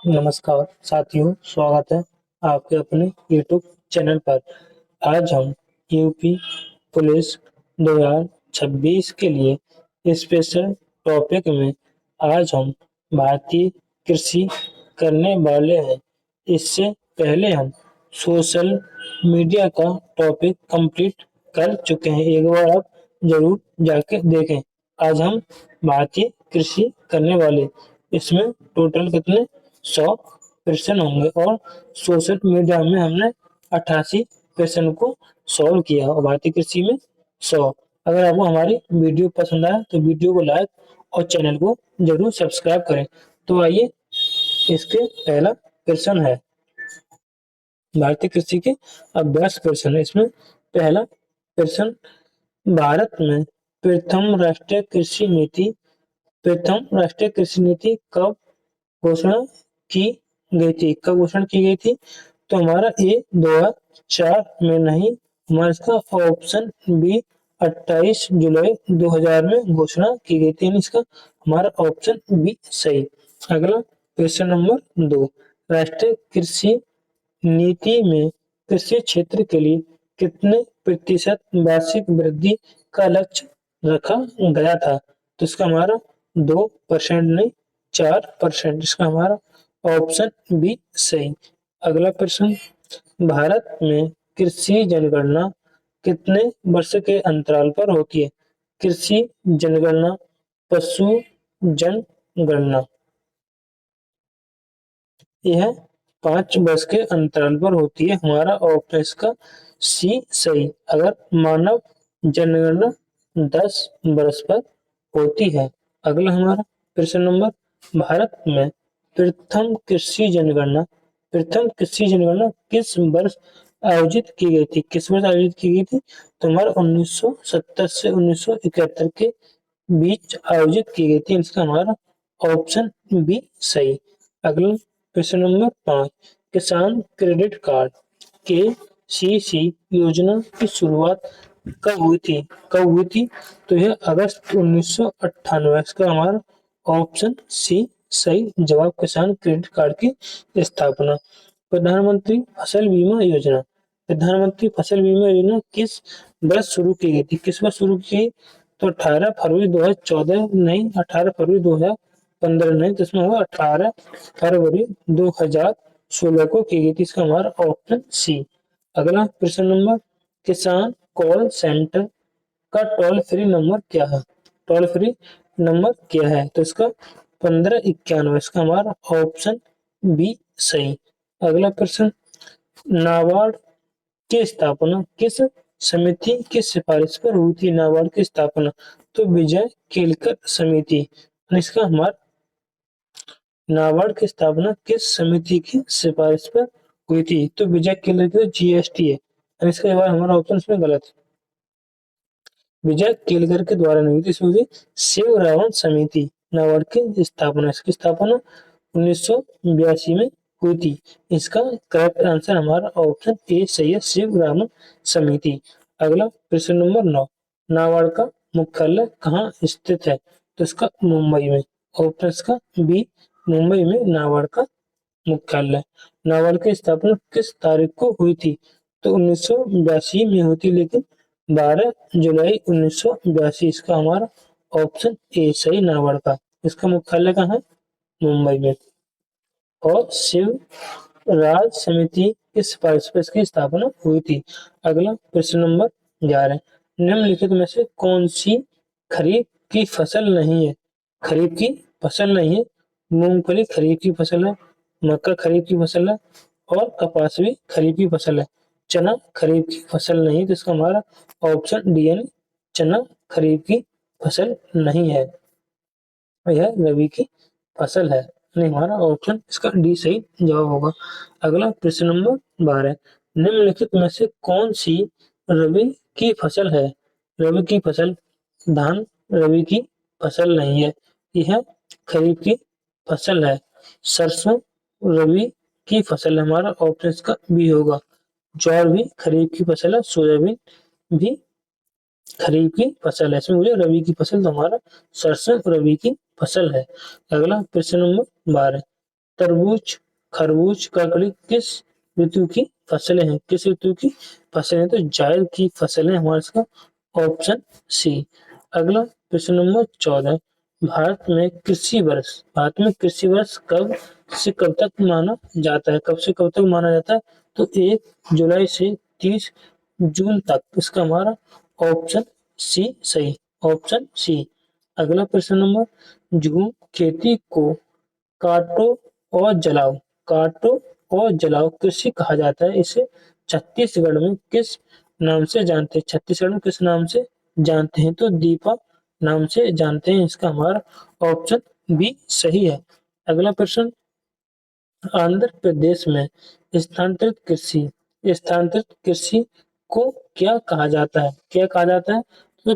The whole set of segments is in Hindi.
नमस्कार साथियों, स्वागत है आपके अपने YouTube चैनल पर। आज हम यूपी पुलिस 2026 के लिए स्पेशल टॉपिक में आज हम भारतीय कृषि करने वाले हैं। इससे पहले हम सोशल मीडिया का टॉपिक कंप्लीट कर चुके हैं। एक बार आप जरूर जाके देखें। आज हम भारतीय कृषि करने वाले, इसमें टोटल कितने 100 क्वेश्चन होंगे और सोशल मीडिया में हमने 88 क्वेश्चन को सॉल्व किया और भारतीय कृषि में 100। अगर आपको हमारी वीडियो पसंद आए तो वीडियो को लाइक और चैनल को जरूर सब्सक्राइब करें। तो आइए, इसके पहला क्वेश्चन है भारतीय कृषि के अभ्यास क्वेश्चन है। इसमें पहला क्वेश्चन, भारत में प्रथम राष्ट्रीय कृषि नीति कब घोषणा की कब घोषणा की गई थी? तो हमारा ए 2004 में नहीं, हमारा इसका ऑप्शन बी 28 जुलाई 2000 में घोषणा की गई थी। इसका हमारा ऑप्शन बी सही। अगला क्वेश्चन नंबर 2, राष्ट्रीय कृषि नीति में कृषि क्षेत्र के लिए कितने प्रतिशत वार्षिक वृद्धि का लक्ष्य रखा गया था? तो इसका हमारा 2% नहीं, 4%। इसका हमारा ऑप्शन बी सही। अगला प्रश्न, भारत में कृषि जनगणना कितने वर्ष के अंतराल पर होती है? कृषि जनगणना, पशु जनगणना, यह 5 वर्ष के अंतराल पर होती है। हमारा ऑप्शन इसका सी सही। अगर मानव जनगणना 10 वर्ष पर होती है। अगला हमारा प्रश्न नंबर, भारत में प्रथम कृषि जनगणना किस वर्ष आयोजित की गई थी? किस वर्ष आयोजित की गई थी? तो हमारा 1970 से 1971 के बीच आयोजित की गई थी। इसका हमारा ऑप्शन बी सही। अगला प्रश्न नंबर 5, किसान क्रेडिट कार्ड केसीसी योजना की शुरुआत कब हुई थी? तो यह अगस्त 1998। इसका हमारा ऑप्शन सी सही जवाब। किसान क्रेडिट कार्ड की स्थापना। प्रधानमंत्री फसल बीमा योजना किस वर्ष शुरू की गई थी? किस वर्ष शुरू की? तो 18 फरवरी 2014 नहीं, 18 फरवरी 2015 नहीं, तो इसमें होगा 18 फरवरी 2016 को की गई थी। इसका हमारा ऑप्शन सी। अगला प्रश्न नंबर, किसान कॉल सेंटर का टोल फ्री नंबर क्या है? टोल फ्री नंबर क्या है? तो इसका 1591। इसका हमारा ऑप्शन बी सही। अगला प्रश्न, नाबार्ड की स्थापना किस समिति की सिफारिश पर हुई थी? नाबार्ड की स्थापना तो विजय केलकर समिति। इसका हमारा नाबार्ड की स्थापना किस समिति की सिफारिश पर हुई थी? तो विजय केलकर जीएसटी है। इसका जवाब हमारा ऑप्शन इसमें गलत है। विजय केलकर के द्वारा नहीं थी, इसमें शिवरावण समिति नाबार्ड की स्थापना। इसकी स्थापना 1982 में हुई थी। इसका करेक्ट आंसर हमारा ऑप्शन ए सही है, शिवरावण समिति। अगला प्रश्न नंबर 9, नाबार्ड का मुख्यालय कहाँ स्थित है? तो इसका मुंबई में। ऑप्शन इसका बी मुंबई में नाबार्ड का मुख्यालय। नाबार्ड की स्थापना किस तारीख को हुई थी? तो 1982 में हुई थी, लेकिन 12 जुलाई 1982। इसका हमारा ऑप्शन ए सही नाबार्ड का। इसका मुख्यालय कहाँ है? मुंबई में। और शिवराज समिति की सिफारिश पर इसकी स्थापना हुई थी। अगला प्रश्न नंबर 11, निम्नलिखित में से कौन सी खरीफ की फसल नहीं है? खरीफ की फसल नहीं है। मूंगफली खरीफ की फसल है, मक्का खरीफ की फसल है और कपास भी खरीफ की फसल है। चना खरीफ की फसल नहीं, तो इसका हमारा ऑप्शन डी है, चना खरीफ की फसल नहीं है, यह रबी की फसल है। नहीं, हमारा ऑप्शन इसका डी सही जवाब होगा। अगला प्रश्न नंबर 12, निम्नलिखित में से कौन सी रबी की फसल है? रबी की फसल, धान रबी की फसल नहीं है, यह खरीफ की फसल है। सरसों रबी की फसल है, हमारा ऑप्शन इसका बी होगा। ज्वार भी खरीफ की फसल है, सोयाबीन भी खरीफ की फसल है। इसमें मुझे रबी की फसल तो हमारा सरसों रबी की फसल है। अगला प्रश्न नंबर 12, तरबूज, खरबूज, ककड़ी किस ऋतु की फसलें हैं? किस ऋतु की फसलें? तो जायद की फसलें हमारा इसका ऑप्शन सी। अगला प्रश्न नंबर 14, भारत में कृषि वर्ष कब से कब तक माना जाता है? कब से कब तक माना जाता है? तो 1 जुलाई से 30 जून तक। इसका हमारा ऑप्शन सी सही, ऑप्शन सी। अगला प्रश्न नंबर, झूम खेती को काटो और जलाओ, काटो और जलाओ कृषि कहा जाता है। इसे छत्तीसगढ़ में किस नाम से जानते हैं? छत्तीसगढ़ में किस नाम से जानते हैं? तो दीपा नाम से जानते हैं। इसका हमारा ऑप्शन बी सही है। अगला प्रश्न, आंध्र प्रदेश में स्थानांतरित कृषि को क्या कहा जाता है? क्या कहा जाता है? तो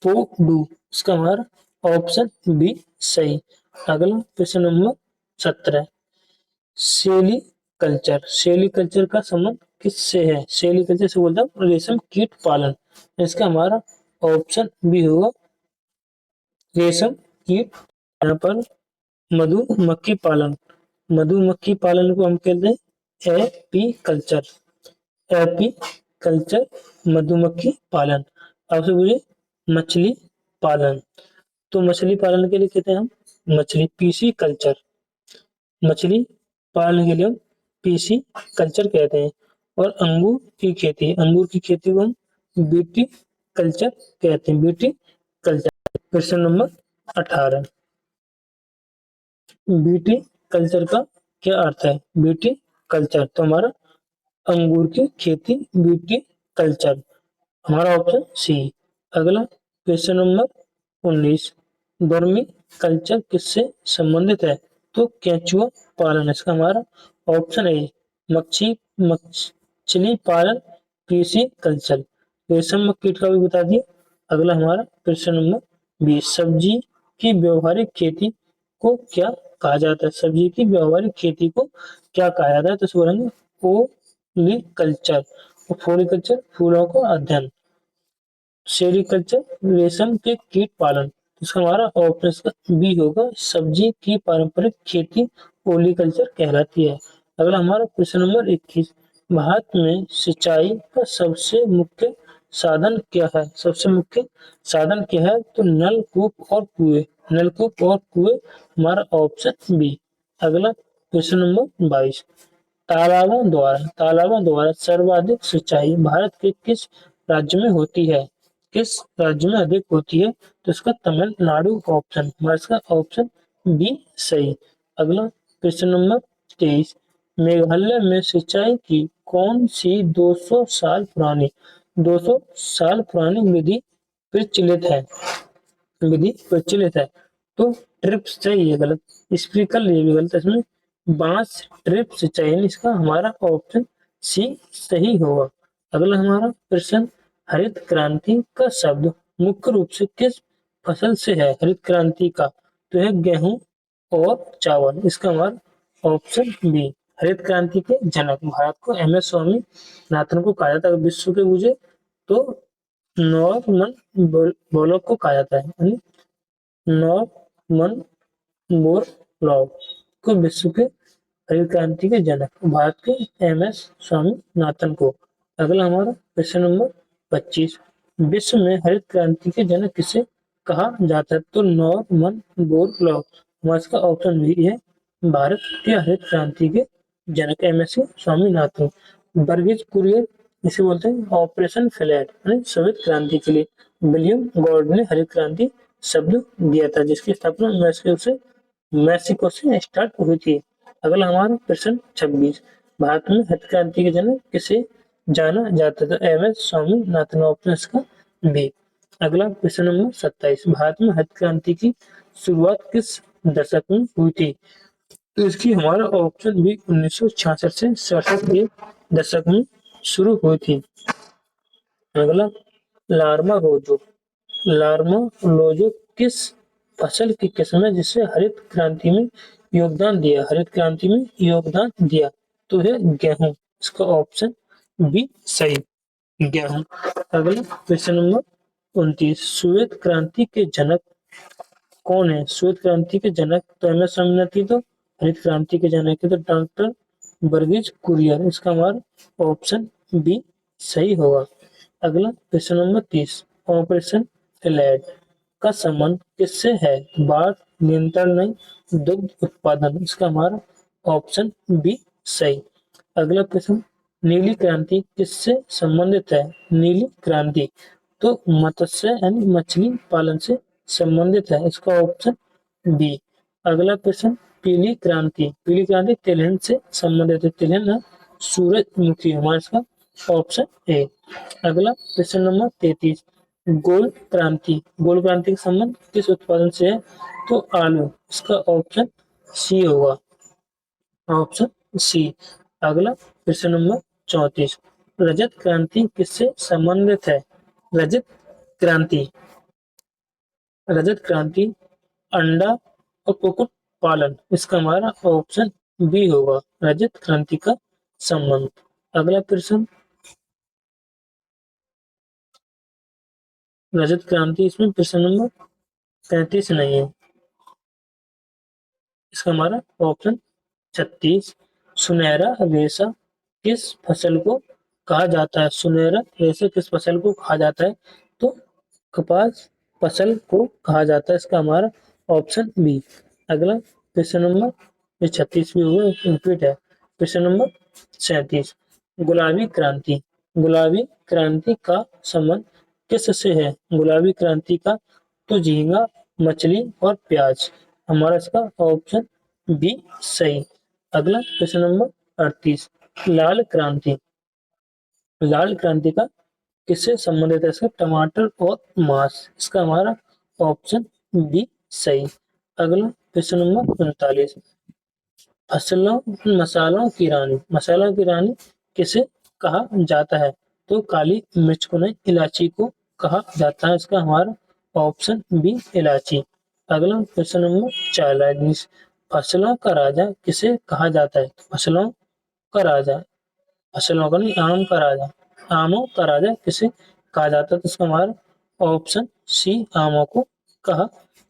पोडू। इसका हमारा ऑप्शन बी सही। अगला प्रश्न नंबर 17, सेलीकल्चर का संबंध किससे है? सेलीकल्चर से बोलता है रेशम कीट पालन। इसका हमारा ऑप्शन बी होगा रेशम कीट। यहाँ पर मधुमक्खी पालन, मधुमक्खी पालन को हम कहते हैं एपी कल्चर, एपी कल्चर मधुमक्खी पालन। आपसे पूछे मछली पालन, तो मछली पालन के लिए कहते हैं हम मछली पीसी कल्चर, मछली पालन के लिए हम पीसी कल्चर कहते हैं। और अंगूर की खेती को हम बीटी कल्चर कहते हैं, बीटी कल्चर। प्रश्न नंबर 18, बीटी कल्चर का क्या अर्थ है? बीटी कल्चर तो हमारा अंगूर की खेती, बीटी कल्चर हमारा ऑप्शन सी। अगला क्वेश्चन नंबर 19, वर्मी कल्चर किससे संबंधित है? तो केंचुआ पालन। इसका हमारा ऑप्शन ए मछली पालन, पीसी कल्चर। रेशम कीट का भी बता दिया। अगला हमारा प्रश्न नंबर 20, सब्जी की व्यवहारिक खेती को क्या कहा जाता है? सब्जी की व्यवहारिक खेती को क्या कहा जाता है? तो बोलेंगे फ्लोरिकल्चर, फ्लोरिकल्चर फूलों का अध्ययन, सेरिकल्चर रेशम के कीट पालन। इसका हमारा ऑप्शन बी होगा, सब्जी की पारंपरिक खेती ओलिकल्चर कहलाती है। अगला हमारा प्रश्न नंबर 21, भारत में सिंचाई का सबसे मुख्य साधन क्या है? सबसे मुख्य साधन क्या है? तो नलकूप और कुएं, नलकूप और कुएं हमारा ऑप्शन बी। अगला प्रश्न नंबर 22, तालाबों द्वारा सर्वाधिक सिंचाई भारत के किस राज्य में होती है? किस राज्य में अधिक होती है? तो इसका तमिलनाडु ऑप्शन, इसका ऑप्शन बी सही। अगला प्रश्न नंबर 23, मेघालय में सिंचाई की कौन सी 200 साल पुरानी विधि प्रचलित है? विधि प्रचलित है? तो ट्रिप सही है, गलत। स्प्रिंकल ये भी गलत है। इसमें बांस ट्रिप सिंचाई, इसका हमारा ऑप्शन सी सही होगा। अगला हमारा प्रश्न, हरित क्रांति का शब्द मुख्य रूप से किस फसल से है? हरित क्रांति का तो है गेहूं और चावल। इसका हमारा ऑप्शन बी। हरित क्रांति के जनक भारत को एम.एस. स्वामीनाथन को कहा जाता है। विश्व के पूछे तो नॉर्मन बोरलॉग को कहा जाता है। नॉर्मन बोरलॉग को विश्व के हरित क्रांति के जनक, भारत के एम.एस. स्वामीनाथन को। अगला हमारा प्रश्न नंबर 25, विश्व में हरित क्रांति के जनक किसे कहा जाता है? तो नॉर्मन बोरलॉग। हमारा इसका ऑप्शन भी है, भारत के हरित क्रांति के जनक एम.एस. स्वामीनाथन। वर्गीज कुरियन इसे बोलते हैं ऑपरेशन फ्लैट, यानी श्वेत क्रांति के लिए विलियम गॉर्ड ने हरित क्रांति शब्द दिया था, जिसकी स्थापना मैक्सिको से स्टार्ट हुई थी। अगला हमारा प्रश्न 26, भारत में हरित क्रांति के जनक किसे जाना जाता था? एम.एस. स्वामीनाथन, ऑप्शन इसका बी। अगला प्रश्न नंबर 27, भारत में हरित क्रांति की शुरुआत किस दशक में हुई थी? तो इसकी हमारा ऑप्शन भी 1966 से 67 के दशक में शुरू हुई थी। अगला लार्मा रोजो किस फसल की किस्म है जिससे हरित क्रांति में योगदान दिया? हरित क्रांति में योगदान दिया तो है गेहूं। इसका ऑप्शन बी सही, गेहूं। अगला क्वेश्चन नंबर 29, श्वेत क्रांति के जनक कौन है? श्वेत क्रांति के जनक तो एम.एस. स्वामीनाथन, तो हरित क्रांति के जनक तो डॉक्टर वर्गीज कुरियन, इसका हमारा ऑप्शन बी सही होगा। अगला प्रश्न नंबर 30, ऑपरेशन फ्लैग का संबंध किससे है? बाढ़ नियंत्रण नहीं, दुग्ध उत्पादन, इसका हमारा ऑप्शन बी सही। अगला प्रश्न, नीली क्रांति किससे संबंधित है? नीली क्रांति तो मत्स्य यानी मछली पालन से संबंधित है, इसका ऑप्शन बी। अगला प्रश्न, पीली क्रांति तिलहन से संबंधित है, तिलहन है सूरजमुखी, हमारा इसका ऑप्शन ए। अगला प्रश्न नंबर 33, गोल क्रांति का संबंध किस उत्पादन से है? तो आलू, इसका ऑप्शन सी होगा, ऑप्शन सी। अगला प्रश्न नंबर 34, रजत क्रांति किससे संबंधित है? रजत क्रांति अंडा और कुक्कुट पालन, इसका हमारा ऑप्शन बी होगा, रजत क्रांति का संबंध। अगला प्रश्न, रजत क्रांति इसमें प्रश्न नंबर 35 नहीं है, इसका हमारा ऑप्शन 36। सुनहरा रेशा किस फसल को कहा जाता है? सुनहरा रेशा किस फसल को कहा जाता है? तो कपास फसल को कहा जाता है, इसका हमारा ऑप्शन बी। अगला प्रश्न नंबर 36 भी हुआ रिपीट है। प्रश्न नंबर 37, गुलाबी क्रांति का संबंध किससे है? गुलाबी क्रांति का तो झींगा, मछली और प्याज, हमारा इसका ऑप्शन बी सही। अगला प्रश्न नंबर 38, लाल क्रांति का किससे संबंधित है? इसका टमाटर और मांस, इसका हमारा ऑप्शन बी सही। अगला प्रश्न नंबर 39, मसालों की रानी किसे कहा जाता है? तो काली मिर्च को नहीं, इलायची को कहा जाता है, इसका हमारा ऑप्शन बी इलायची। अगला प्रश्न नंबर 40, फसलों का राजा किसे कहा जाता है? फसलों का राजा, फसलों का नहीं, आमों का राजा किसे कहा जाता है? तो इसका हमारा ऑप्शन सी आमों को कहा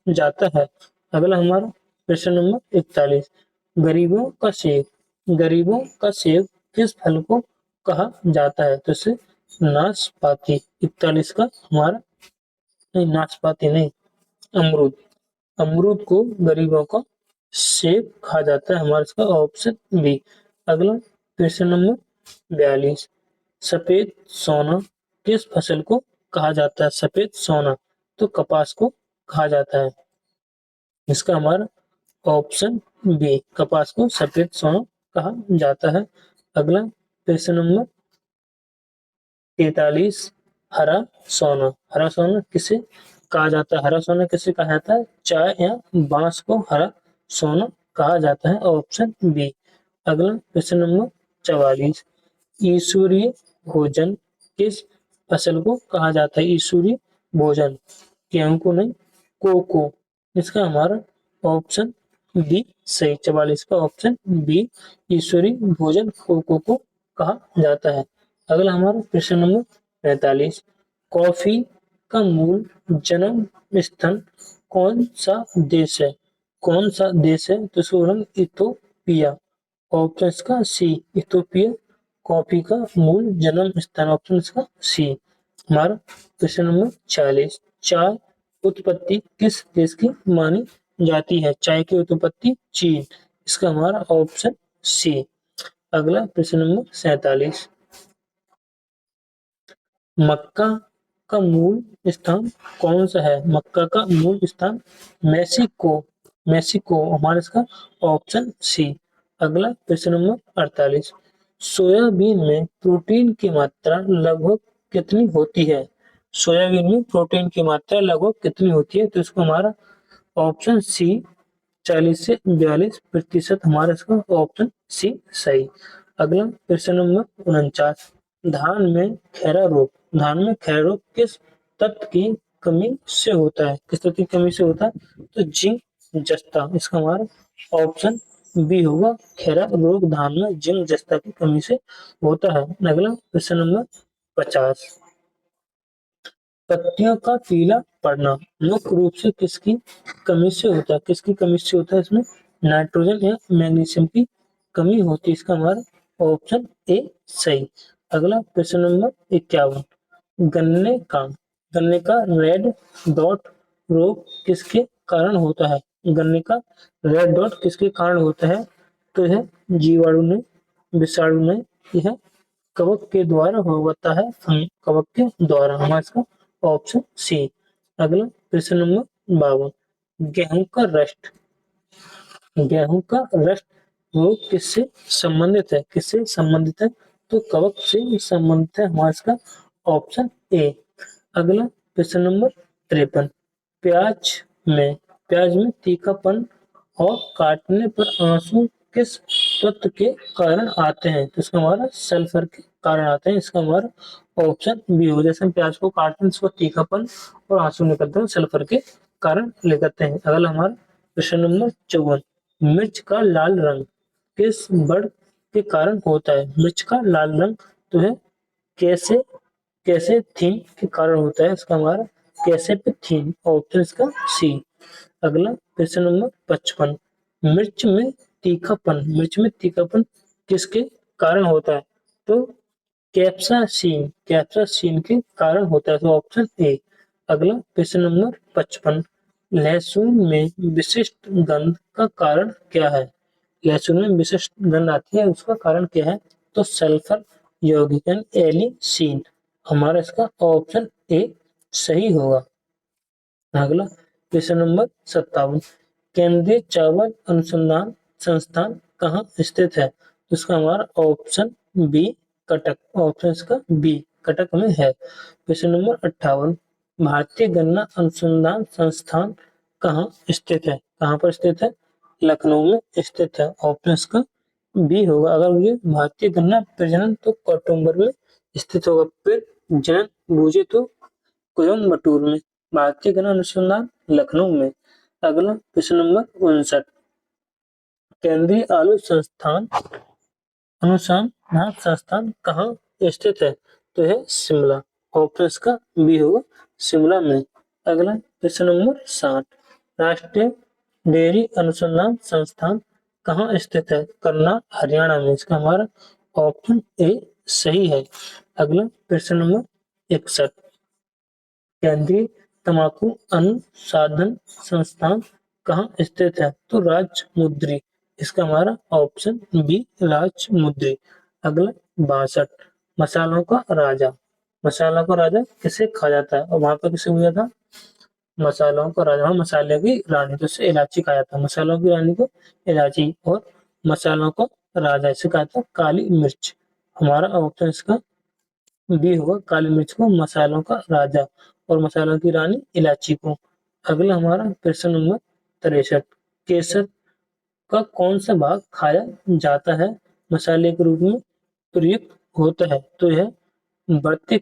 जाता है। अगला हमारा प्रश्न नंबर 41, गरीबों का सेब किस फल को कहा जाता है? तो इसे नाशपाती, 41 का हमारा नहीं, नाशपाती नहीं, अमरूद, अमरूद को गरीबों का सेब कहा जाता है, हमारा इसका ऑप्शन बी। अगला प्रश्न नंबर 42, सफेद सोना किस फसल को कहा जाता है? सफेद सोना तो कपास को कहा जाता है, इसका हमारा ऑप्शन बी, कपास को सफेद सोना कहा जाता है। अगला प्रश्न नंबर 43, हरा सोना किसे कहा जाता है? हरा सोना किसे कहा जाता है? चाय या बांस को हरा सोना कहा जाता है, ऑप्शन बी। अगला प्रश्न नंबर 44, ईश्वरीय भोजन किस फसल को कहा जाता है? ईश्वरीय भोजन, गेहूं को नहीं, कोको, इसका हमारा ऑप्शन बी सही, 44 का ऑप्शन बी, ईश्वरीय भोजन कोको को कहा जाता है। अगला हमारा प्रश्न नंबर 45, कॉफी का मूल जन्म स्थान कौन सा देश है? कौन सा देश है? तो इसको बोलेंगे इथोपिया, ऑप्शन इसका सी, इथोपिया कॉफी का मूल जन्म स्थान, ऑप्शन इसका सी। हमारा प्रश्न नंबर 46, चाय उत्पत्ति किस देश की मानी जाती है? चाय की उत्पत्ति चीन, इसका हमारा ऑप्शन सी। अगला प्रश्न नंबर 47, मक्का का मूल स्थान कौन सा है? मक्का का मूल स्थान मेक्सिको, हमारा इसका ऑप्शन सी। अगला प्रश्न नंबर 48, सोयाबीन में प्रोटीन की मात्रा लगभग कितनी होती है? सोयाबीन में प्रोटीन की मात्रा लगभग कितनी होती है? तो इसको हमारा ऑप्शन सी 40 से 42%, हमारा इसका ऑप्शन सी सही। अगला प्रश्न नंबर 49, धान में खैरा रोग किस तत्व की कमी से होता है? किस तत्व की कमी से होता है? तो जिंक जस्ता, इसका हमारा ऑप्शन बी होगा, खैरा रोग धान में जिंक जस्ता की कमी से होता है। अगला प्रश्न नंबर 50, पत्तियों का पीला पड़ना मुख्य रूप से किसकी कमी से होता है? किसकी कमी से होता है इसमें? नाइट्रोजन या मैग्नीशियम की कमी होती है। इसका हमारा ऑप्शन ए सही। अगला प्रश्न नंबर 51, गन्ने का रेड डॉट रोग किसके कारण होता है? गन्ने का रेड डॉट किसके कारण होता है? तो यह जीवाणु ने, विषाणु ने, यह कवक के द्वारा होता है, कवक के द्वारा। हमारा इसका ऑप्शन सी। अगला प्रश्न नंबर 52, गेहूं का रस्ट गेहूं का रस्ट रोग किससे संबंधित है? किससे संबंधित है? तो कवक से संबंधित है। हमारा इसका ऑप्शन ए। अगला प्रश्न नंबर 53, प्याज प्याज में तीखापन और काटने पर आंसू किस तत्व के कारण आते हैं? तो इसका हमारा सल्फर के कारण आते हैं। इसका हमारा ऑप्शन बी हो। जैसे हम प्याज को काटते हैं, इसको तीखापन और आंसू निकलते हैं, सल्फर के कारण निकलते हैं। अगला हमारा प्रश्न नंबर 54, मिर्च का लाल रंग किस बड़ के कारण होता है? मिर्च का लाल रंग तो है कैसे कैसेथीन के कारण होता है। इसका हमारा कैसेपिथीन, ऑप्शन इसका सी। अगला प्रश्न नंबर 55, मिर्च में तीखापन किसके कारण होता है? तो कैप्सासीन के कारण होता है। तो ऑप्शन ए। अगला प्रश्न नंबर 55, लहसुन में विशिष्ट गंध का कारण क्या है? लहसुन में विशिष्ट गंध आती है, उसका कारण क्या है? तो सल्फर यौगिक एलिसीन। हमारा इसका ऑप्शन ए सही होगा। अगला प्रश्न नंबर 57, केंद्रीय चावल अनुसंधान संस्थान कहाँ स्थित है? तो इसका हमारा ऑप्शन बी कटक, ऑप्शन इसका बी कटक में है। प्रश्न नंबर 58, भारतीय गन्ना अनुसंधान संस्थान कहाँ स्थित है? कहाँ पर स्थित है? लखनऊ में स्थित है। ऑप्शन इसका बी होगा। अगर मुझे भारतीय गन्ना प्रजनन तो कौटुंबर में स्थित होगा, फिर जनन बूझे तो कोयम्बटूर में। भारतीय गन्ना अनुसंधान लखनऊ में। अगला प्रश्न नंबर 59, केंद्रीय आलू संस्थान अनुसंधान संस्थान कहाँ स्थित है? तो है शिमला। ऑप्शन इसका बी होगा, शिमला में। अगला प्रश्न नंबर 60, राष्ट्रीय डेयरी अनुसंधान संस्थान कहाँ स्थित है? करनाल, हरियाणा में। इसका हमारा ऑप्शन ए सही है। अगला प्रश्न नंबर 61, केंद्रीय तंबाकू अनुसंधान संस्थान कहाँ स्थित है? तो राजमुंद्री। इसका हमारा ऑप्शन बी राजमुंद्री। अगला 62, मसालों का राजा किसे कहा जाता है? और वहां पर किसे हुआ था? मसालों का राजा, मसाले की रानी, तो इसे इलायची कहा जाता है। मसालों की रानी को इलायची, और मसालों को राजा इसे कहा जाता है काली मिर्च। हमारा ऑप्शन इसका बी होगा, काली मिर्च को मसालों का राजा और मसालों की रानी इलायची को। अगला हमारा प्रश्न नंबर 63, केसर का कौन सा भाग खाया जाता है, मसाले के रूप में प्रयुक्त होता है? तो यह बढ़ती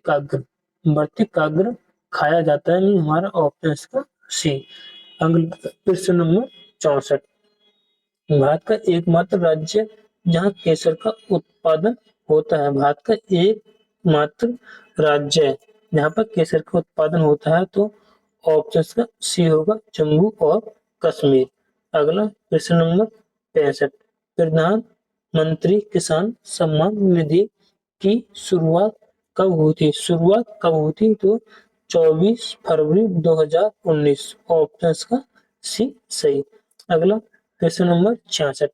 काग्र खाया जाता है। नहीं, हमारा ऑप्शन इसका सी। अगला प्रश्न नंबर 64, भारत का एकमात्र राज्य जहाँ केसर का उत्पादन होता है। भारत का एकमात्र राज्य है जहाँ पर केसर का उत्पादन होता है। तो ऑप्शन का सी होगा, जम्मू और कश्मीर। अगला प्रश्न नंबर 65, प्रधानमंत्री किसान सम्मान निधि की शुरुआत कब हुई थी? तो 24 फरवरी 2019। ऑप्शन का सी सही। अगला प्रश्न नंबर 66,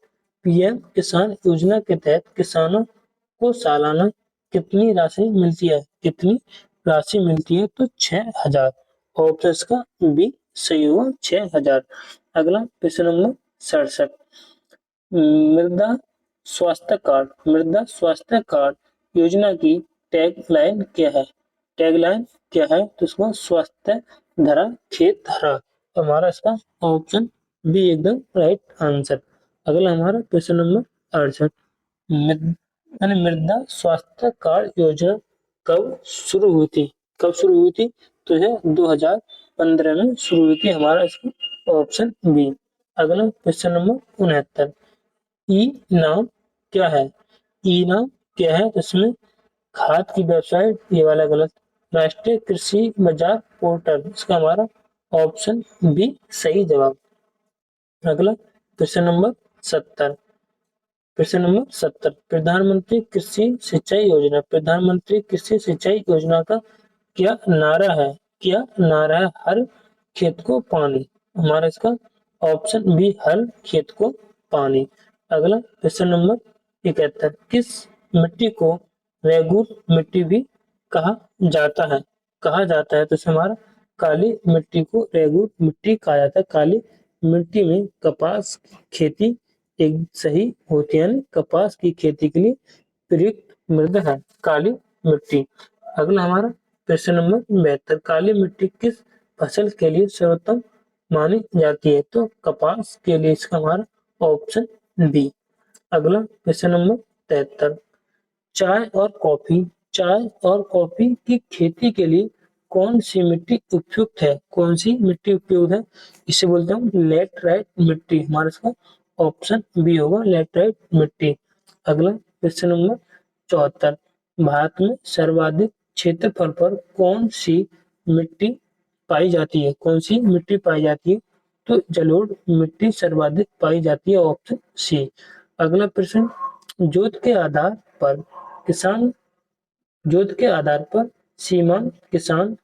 पीएम किसान योजना के तहत किसानों को सालाना कितनी राशि मिलती है? तो 6,000। ऑप्शन का बी सही होगा, 6,000। अगला प्रश्न नंबर 67, मृदा स्वास्थ्य कार्ड योजना की टैग लाइन क्या है? तो इसको स्वास्थ्य धरा खेत धरा। हमारा इसका ऑप्शन बी एकदम राइट आंसर। अगला हमारा प्रश्न नंबर 68, मृदा स्वास्थ्य कार्ड योजना कब शुरू हुई थी? तो यह 2015 में शुरू हुई थी। हमारा इसका ऑप्शन बी। अगला प्रश्न नंबर 69, ई नाम क्या है? इसमें खाद की वेबसाइट, ये वाला गलत। राष्ट्रीय कृषि बाजार पोर्टल, इसका हमारा ऑप्शन बी सही जवाब। अगला प्रश्न नंबर 70। प्रश्न नंबर 70, प्रधानमंत्री कृषि सिंचाई योजना, प्रधानमंत्री कृषि सिंचाई योजना का क्या नारा है? क्या नारा है? हर खेत को पानी। हमारा इसका ऑप्शन बी हर खेत को पानी। अगला प्रश्न नंबर 71, किस मिट्टी को रेगुर मिट्टी भी कहा जाता है? कहा जाता है तो इसमें हमारा काली मिट्टी को रेगुर मिट्टी कहा जाता है। काली मिट्टी में कपास की खेती एक सही होती है, यानी कपास की खेती के लिए प्रयुक्त मृदा है काली मिट्टी। अगला हमारा प्रश्न नंबर 72, काली मिट्टी किस फसल के लिए सर्वोत्तम मानी जाती है? तो कपास के लिए इसका हमारा ऑप्शन बी। अगला प्रश्न नंबर 73, चाय और कॉफी, चाय और कॉफी की खेती के लिए कौन सी मिट्टी उपयुक्त है? कौन सी मिट्टी उपयुक्त है? इसे बोलते हैं लेटराइट मिट्टी। हमारा इसका ऑप्शन बी होगा लेटराइट मिट्टी। अगला प्रश्न नंबर 74, भारत में सर्वाधिक क्षेत्रफल पर कौन सी मिट्टी पाई जाती है? कौन सी मिट्टी पाई जाती है? तो जलोढ़ मिट्टी सर्वाधिक पाई जाती है, ऑप्शन सी। अगला प्रश्न, जोत के आधार पर किसान जोत के आधार पर सीमांत किसान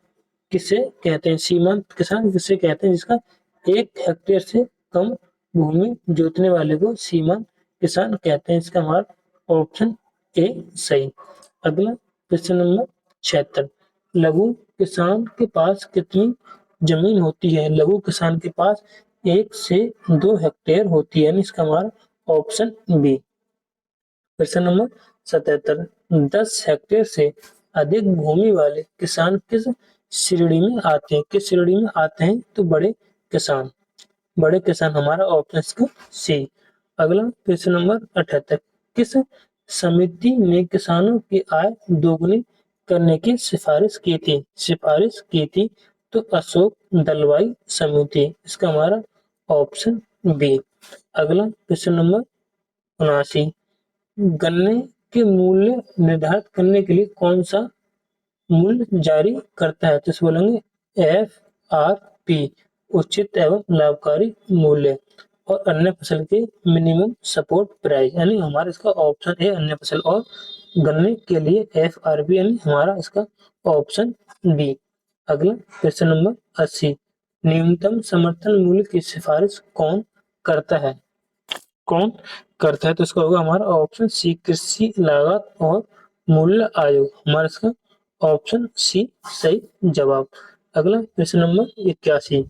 किसे कहते हैं? सीमांत किसान किसे कहते हैं? जिसका 1 हेक्टेयर से कम भूमि जोतने वाले को सीमांत किसान कहते हैं। इसका हमारा ऑप्शन ए सही। अगला प्रश्न नंबर 76, लघु किसान के पास कितनी जमीन होती है? लघु किसान के पास 1 से 2 हेक्टेयर होती है, यानी इसका हमारा ऑप्शन बी। प्रश्न नंबर 77, 10 हेक्टेयर से अधिक भूमि वाले किसान किस श्रेणी में आते हैं? किस श्रेणी में आते हैं? तो बड़े किसान। बड़े किसान हमारा ऑप्शन इसका सी। अगला प्रश्न नंबर 78, किस समिति ने किसानों की आय दोगुनी करने की सिफारिश की थी? सिफारिश की थी तो अशोक दलवाई समिति। इसका हमारा ऑप्शन बी। अगला प्रश्न नंबर 79, गन्ने के मूल्य निर्धारित करने के लिए कौन सा मूल्य जारी करता है? तो इसे बोलेंगे FRP, उचित एवं लाभकारी मूल्य। और अन्य फसल के मिनिमम सपोर्ट प्राइस, यानी हमारा इसका ऑप्शन है अन्य फसल। और गन्ने के लिए FRP, यानी हमारा इसका ऑप्शन बी। अगला प्रश्न नंबर 80, न्यूनतम समर्थन मूल्य की सिफारिश कौन करता है? कौन करता है? तो इसका होगा हमारा ऑप्शन सी, कृषि लागत और मूल्य आयोग। हमारा इसका ऑप्शन सी सही जवाब। अगला प्रश्न नंबर 81,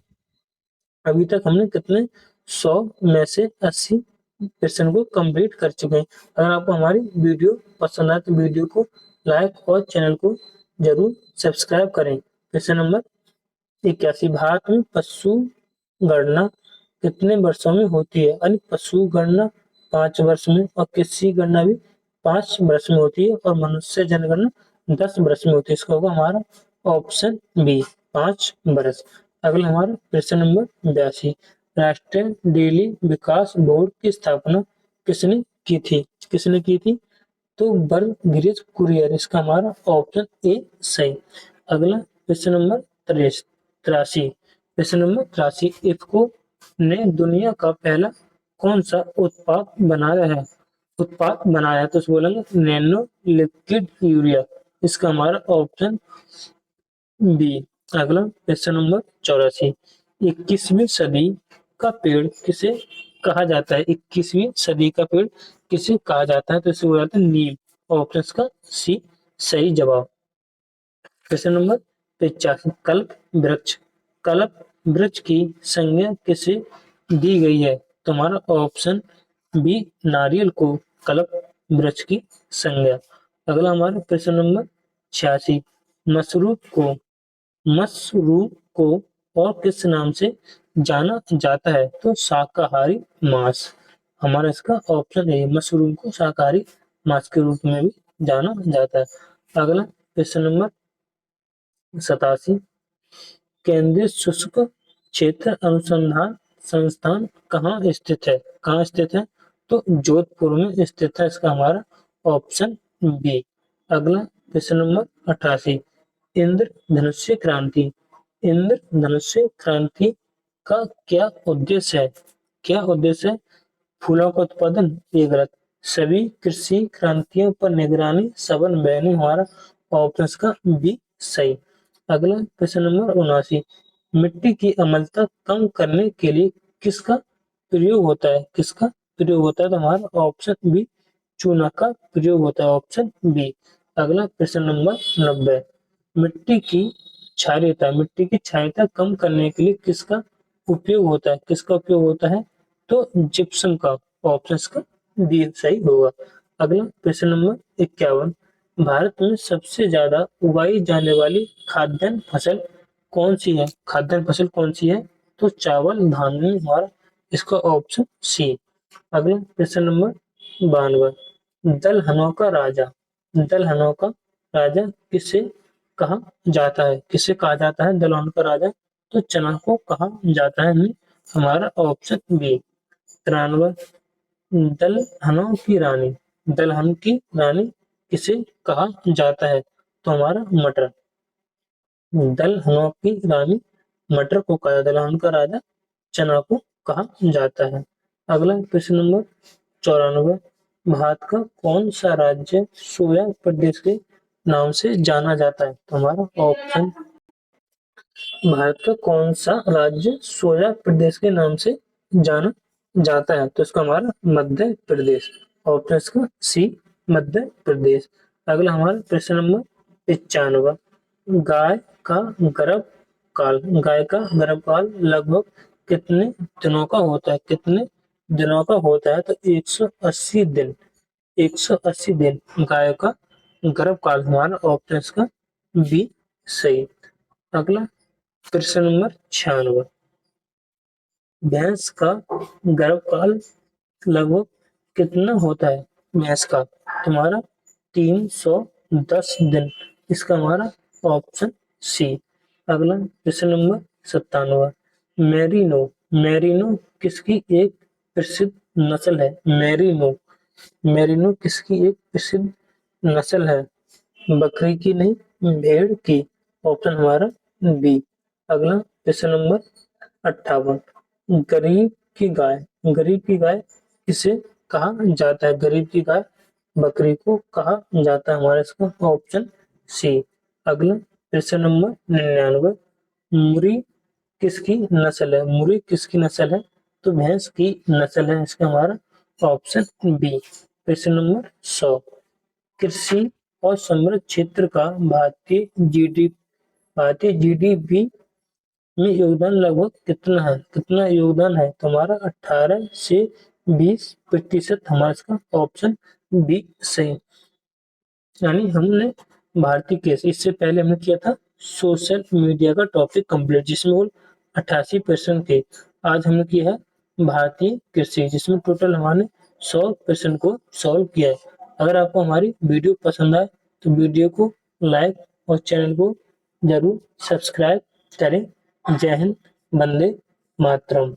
अभी तक हमने कितने 100 में से 80 प्रश्न को कंप्लीट कर चुके हैं। अगर आपको हमारी वीडियो पसंद आए तो वीडियो को लाइक और चैनल को जरूर सब्सक्राइब करें। प्रश्न नंबर 81, भारत में पशु गणना कितने वर्षों में होती है? यानी पशु गणना 5 वर्ष में, और कृषि गणना भी 5 वर्ष में होती है, और मनुष्य जनगणना 10 वर्ष में होती है। इसका होगा हमारा ऑप्शन बी 5 वर्ष। अगला हमारा प्रश्न नंबर 82, राष्ट्रीय डेयरी विकास बोर्ड की स्थापना किसने की थी? किसने की थी? तो बर्गरिज कुरियन। इसका हमारा ऑप्शन ए सही। अगला प्रश्न नंबर 83, प्रश्न नंबर 83, इफ्को ने दुनिया का पहला कौन सा उत्पाद बनाया? तो बोलेंगे नैनो लिक्विड यूरिया। इसका हमारा ऑप्शन बी। अगला प्रश्न नंबर 84, 21वीं सदी का पेड़ किसे कहा जाता है? 21वीं सदी का पेड़ किसे कहा जाता है? तो इसे बोला जाता है नीम। ऑप्शन का सी सही जवाब। प्रश्न नंबर 85, कल्प वृक्ष, कल्प वृक्ष की संज्ञा किसे दी गई है? तो हमारा ऑप्शन बी, नारियल को कल्प वृक्ष की संज्ञा। अगला हमारा प्रश्न नंबर 86, मशरूम को और किस नाम से जाना जाता है? तो शाकाहारी मांस। हमारा इसका ऑप्शन है मशरूम को शाकाहारी मांस के रूप में भी जाना जाता है। अगला प्रश्न नंबर 87, केंद्रीय शुष्क क्षेत्र अनुसंधान संस्थान कहाँ स्थित है? कहाँ स्थित है? तो जोधपुर में स्थित है। इसका हमारा ऑप्शन बी। अगला प्रश्न नंबर 88, इंद्रधनुष्य क्रांति, इंद्रधनुष्य क्रांति का क्या उद्देश्य है? क्या उद्देश्य है? फूलों का उत्पादन, ये गलत। सभी कृषि क्रांतियों पर निगरानी सबन बैनी, हमारा ऑप्शन का बी सही। अगला प्रश्न नंबर 79, मिट्टी की अम्लता कम करने के लिए किसका प्रयोग होता है? किसका प्रयोग होता है? तो हमारा ऑप्शन बी चूना का प्रयोग होता है, ऑप्शन बी। अगला प्रश्न नंबर 90, मिट्टी की क्षारीयता, मिट्टी की क्षारीयता कम करने के लिए किसका उपयोग होता है? किसका उपयोग होता है? तो जिप्सम का, ऑप्शन का बी सही होगा। अगला प्रश्न नंबर 51, भारत में सबसे ज्यादा उगाई जाने वाली खाद्यान्न फसल कौन सी है? खाद्यान्न फसल कौन सी है? तो चावल, धान में हमारा इसका ऑप्शन सी। अगला प्रश्न नंबर 92, दलहनों का राजा, दलहनों का राजा किसे कहा जाता है? किसे कहा जाता है दलहनों का राजा? तो चना को कहा जाता है, हमारा ऑप्शन बी। 93, दलहनों की रानी, दलहन की रानी किसे कहा जाता है? तो हमारा मटर, दलहनों की रानी मटर को कहा, दलहन का राजा चना को कहा जाता है। अगला प्रश्न नंबर 94, भारत का कौन सा राज्य सोया प्रदेश के नाम से जाना जाता है? तो हमारा ऑप्शन, भारत का कौन सा राज्य सोया प्रदेश के नाम से जाना जाता है? तो इसका हमारा मध्य प्रदेश, ऑप्शन इसका सी मध्य प्रदेश। अगला हमारा प्रश्न नंबर 95, गाय का गर्भकाल, गाय का गर्भकाल लगभग कितने दिनों का होता है? कितने दिनों का होता है? तो 180 दिन, 180 दिन गाय का गर्भकाल, हमारा ऑप्शन का बी सही। अगला प्रश्न नंबर 96, भैंस का गर्भकाल लगभग कितना होता है? भैंस का तुम्हारा 310 दिन, इसका हमारा ऑप्शन सी। अगला प्रश्न नंबर 97, मेरिनो, मेरिनो किसकी एक प्रसिद्ध नस्ल है? मेरिनो, मेरिनो किसकी एक प्रसिद्ध नस्ल है? बकरी की नहीं, भेड़ की, ऑप्शन हमारा बी। अगला प्रश्न नंबर 58, गरीब की गाय, गरीब की गाय किसे कहा जाता है? गरीब की गाय बकरी को कहा जाता है, हमारा इसका ऑप्शन सी। अगला प्रश्न नंबर 99, मुर्गी किसकी नस्ल है? मुर्गी किसकी नस्ल है? तो भैंस की नस्ल है, इसका हमारा ऑप्शन बी। प्रश्न नंबर 100, कृषि और समृद्ध क्षेत्र का भारतीय जीडीपी में योगदान लगभग कितना है? कितना योगदान है? तो हमारा 18 से 20%, हमारा इसका ऑप्शन बी सही। यानी हमने भारतीय केस, इससे पहले हमने किया था सोशल मीडिया का टॉपिक कंप्लीट, जिसमें कुल 88% थे। आज हमने किया है भारतीय कृषि, जिसमें टोटल हमारे 100% को सॉल्व किया है। अगर आपको हमारी वीडियो पसंद आए तो वीडियो को लाइक और चैनल को जरूर सब्सक्राइब करें। जय हिंद, वंदे मातरम।